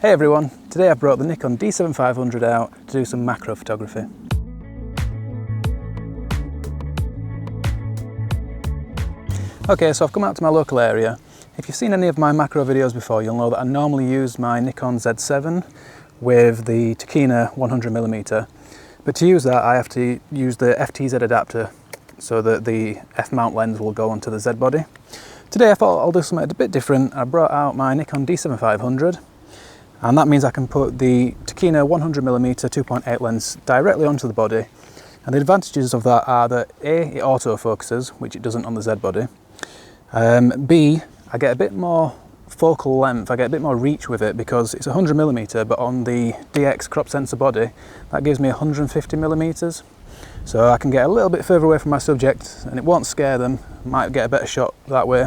Hey everyone, today I've brought the Nikon D7500 out to do some macro photography. Okay, so I've come out to my local area. If you've seen any of my macro videos before, you'll know that I normally use my Nikon Z7 with the Tokina 100mm. But to use that, I have to use the FTZ adapter so that the F-mount lens will go onto the Z body. Today I thought I'll do something a bit different. I brought out my Nikon D7500. And that means I can put the Tokina 100mm 2.8 lens directly onto the body. And the advantages of that are that A, it autofocuses, which it doesn't on the Z body. B, I get a bit more focal length, I get a bit more reach with it because it's 100mm, but on the DX crop sensor body, that gives me 150mm. So I can get a little bit further away from my subject and it won't scare them, might get a better shot that way.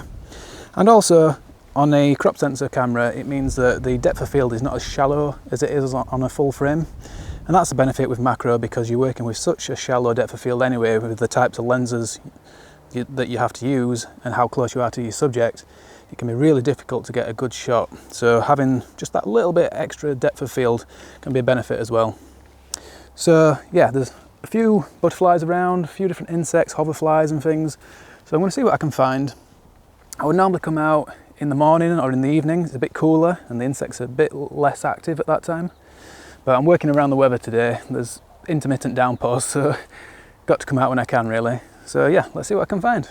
And also, on a crop sensor camera, it means that the depth of field is not as shallow as it is on a full frame. And that's the benefit with macro because you're working with such a shallow depth of field anyway with the types of lenses that you have to use and how close you are to your subject. It can be really difficult to get a good shot. So having just that little bit extra depth of field can be a benefit as well. So yeah, there's a few butterflies around, a few different insects, hoverflies and things. So I'm going to see what I can find. I would normally come out in the morning or in the evening. It's a bit cooler and the insects are a bit less active at that time. But I'm working around the weather today. There's intermittent downpours, so got to come out when I can really. So yeah, let's see what I can find.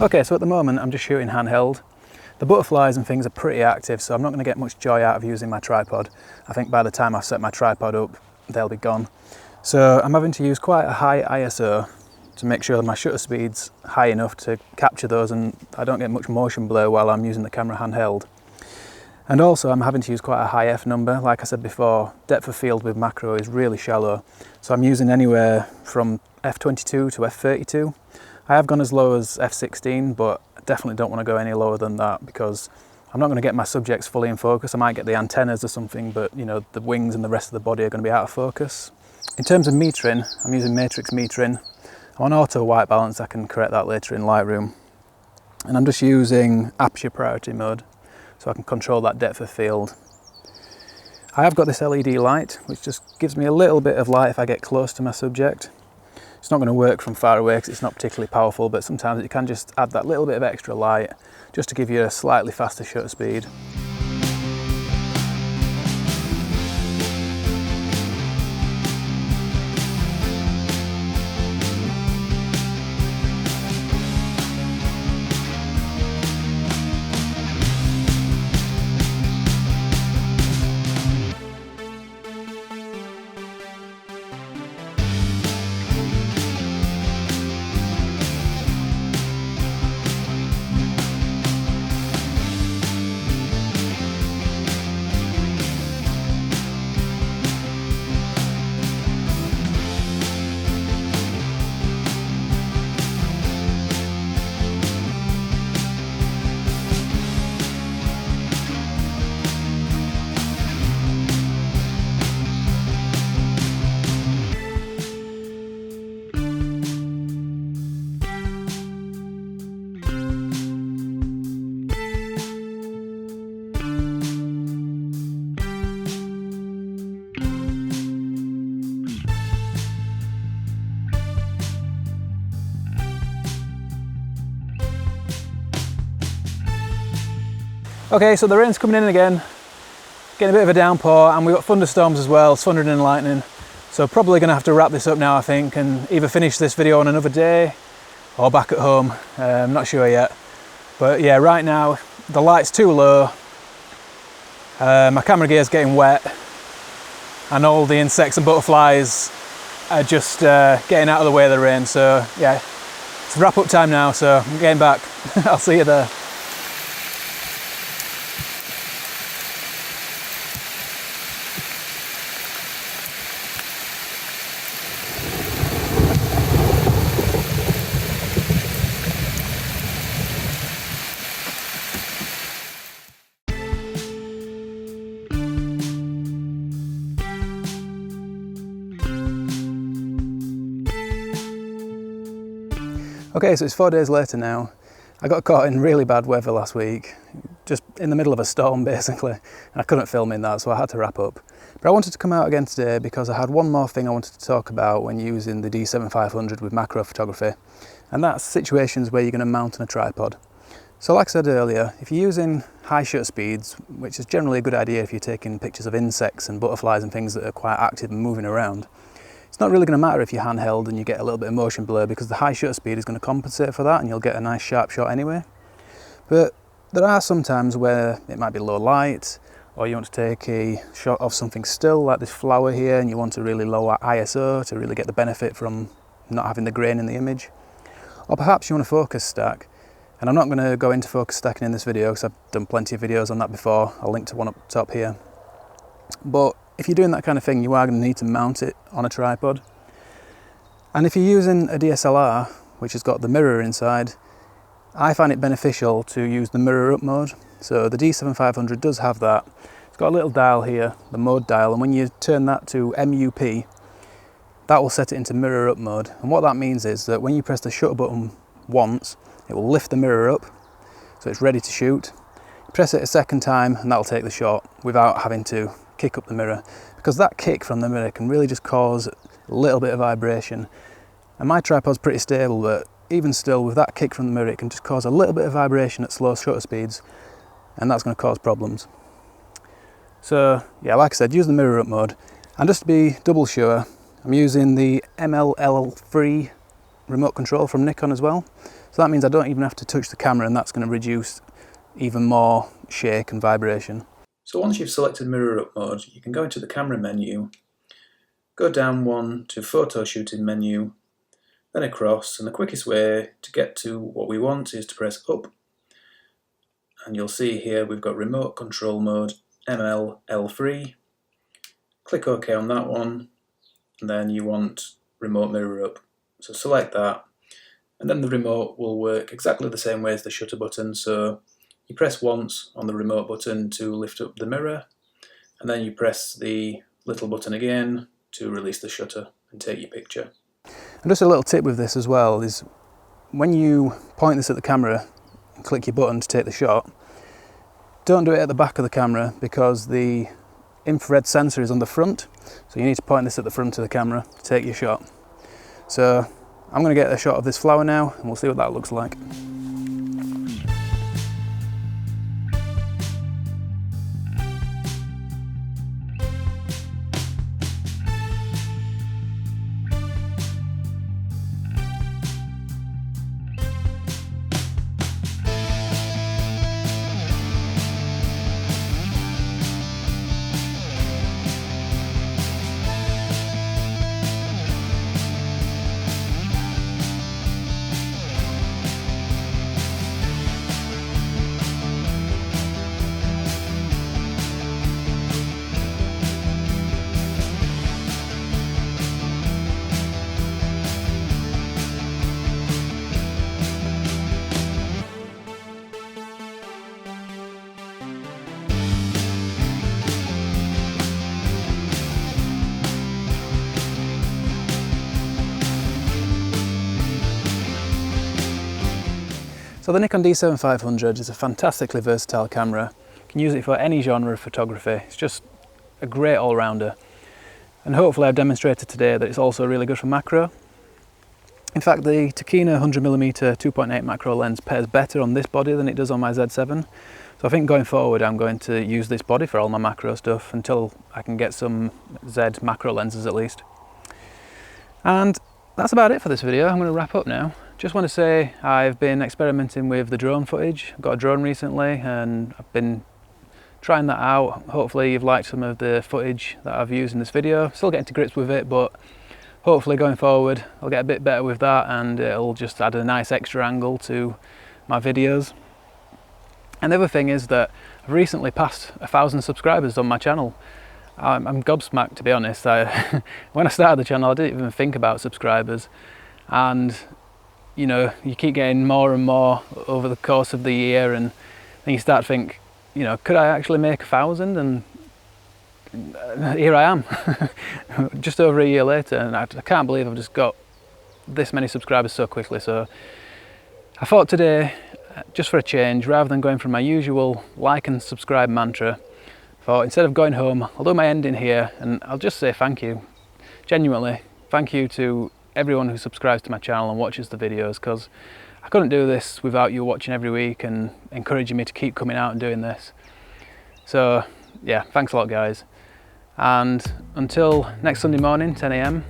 Okay, so at the moment I'm just shooting handheld. The butterflies and things are pretty active, so I'm not going to get much joy out of using my tripod. I think by the time I set my tripod up, they'll be gone. So I'm having to use quite a high ISO to make sure that my shutter speed's high enough to capture those and I don't get much motion blur while I'm using the camera handheld. And also I'm having to use quite a high F number. Like I said before, depth of field with macro is really shallow. So I'm using anywhere from f22 to f32. I have gone as low as f16, but I definitely don't want to go any lower than that because I'm not going to get my subjects fully in focus. I might get the antennas or something, but you know, the wings and the rest of the body are going to be out of focus. In terms of metering, I'm using matrix metering. I'm on auto white balance, I can correct that later in Lightroom. And I'm just using aperture priority mode, so I can control that depth of field. I have got this LED light, which just gives me a little bit of light if I get close to my subject. It's not going to work from far away because it's not particularly powerful, but sometimes it can just add that little bit of extra light just to give you a slightly faster shutter speed. Okay, so the rain's coming in again, getting a bit of a downpour, and we've got thunderstorms as well, thunder and lightning. So probably going to have to wrap this up now, I think, and either finish this video on another day or back at home. I'm not sure yet. But yeah, right now the light's too low, my camera gear's getting wet, and all the insects and butterflies are just getting out of the way of the rain. So yeah, it's wrap up time now, so I'm getting back. I'll see you there. Okay, so it's 4 days later now. I got caught in really bad weather last week, just in the middle of a storm basically, and I couldn't film in that, so I had to wrap up. But I wanted to come out again today because I had one more thing I wanted to talk about when using the D7500 with macro photography, and that's situations where you're going to mount on a tripod. So like I said earlier, if you're using high shutter speeds, which is generally a good idea if you're taking pictures of insects and butterflies and things that are quite active and moving around, it's not really going to matter if you're handheld and you get a little bit of motion blur, because the high shutter speed is going to compensate for that and you'll get a nice sharp shot anyway. But there are some times where it might be low light, or you want to take a shot of something still like this flower here and you want a really low ISO to really get the benefit from not having the grain in the image. Or perhaps you want to focus stack, and I'm not going to go into focus stacking in this video because I've done plenty of videos on that before. I'll link to one up top here. But if you're doing that kind of thing, you are going to need to mount it on a tripod. And if you're using a DSLR, which has got the mirror inside, I find it beneficial to use the mirror up mode. So the D7500 does have that. It's got a little dial here, the mode dial, and when you turn that to MUP, that will set it into mirror up mode. And what that means is that when you press the shutter button once, it will lift the mirror up, so it's ready to shoot. Press it a second time and that'll take the shot without having to kick up the mirror, because that kick from the mirror can really just cause a little bit of vibration. And my tripod's pretty stable, but even still, with that kick from the mirror, it can just cause a little bit of vibration at slow shutter speeds, and that's going to cause problems. So yeah, like I said, use the mirror up mode. And just to be double sure, I'm using the MLL3 remote control from Nikon as well. So that means I don't even have to touch the camera, and that's going to reduce even more shake and vibration. So once you've selected mirror up mode, you can go into the camera menu, go down one to photo shooting menu, then across, and the quickest way to get to what we want is to press up. And you'll see here we've got remote control mode MLL3. Click OK on that one, and then you want remote mirror up. So select that, and then the remote will work exactly the same way as the shutter button. So you press once on the remote button to lift up the mirror, and then you press the little button again to release the shutter and take your picture. And just a little tip with this as well is, when you point this at the camera and click your button to take the shot, don't do it at the back of the camera, because the infrared sensor is on the front, so you need to point this at the front of the camera to take your shot. So I'm going to get a shot of this flower now and we'll see what that looks like. So the Nikon D7500 is a fantastically versatile camera. You can use it for any genre of photography. It's just a great all-rounder. And hopefully I've demonstrated today that it's also really good for macro. In fact, the Tokina 100mm 2.8 macro lens pairs better on this body than it does on my Z7. So I think going forward I'm going to use this body for all my macro stuff until I can get some Z macro lenses at least. And that's about it for this video. I'm going to wrap up now. Just want to say I've been experimenting with the drone footage. I've got a drone recently and I've been trying that out. Hopefully you've liked some of the footage that I've used in this video. Still getting to grips with it, but hopefully going forward I'll get a bit better with that and it'll just add a nice extra angle to my videos. And the other thing is that I've recently passed 1,000 subscribers on my channel. I'm gobsmacked, to be honest. When I started the channel I didn't even think about subscribers, and you know, you keep getting more and more over the course of the year, and then you start to think, you know, could I actually make 1,000? And here I am, just over a year later, and I can't believe I've just got this many subscribers so quickly. So I thought today, just for a change, rather than going for my usual like and subscribe mantra, I thought instead of going home, I'll do my ending here and I'll just say thank you. Genuinely, thank you to everyone who subscribes to my channel and watches the videos, because I couldn't do this without you watching every week and encouraging me to keep coming out and doing this. So yeah, thanks a lot guys, and until next Sunday morning 10 AM,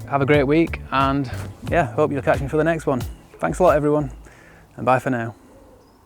have a great week, and yeah, hope you'll catch me for the next one. Thanks a lot everyone, and bye for now.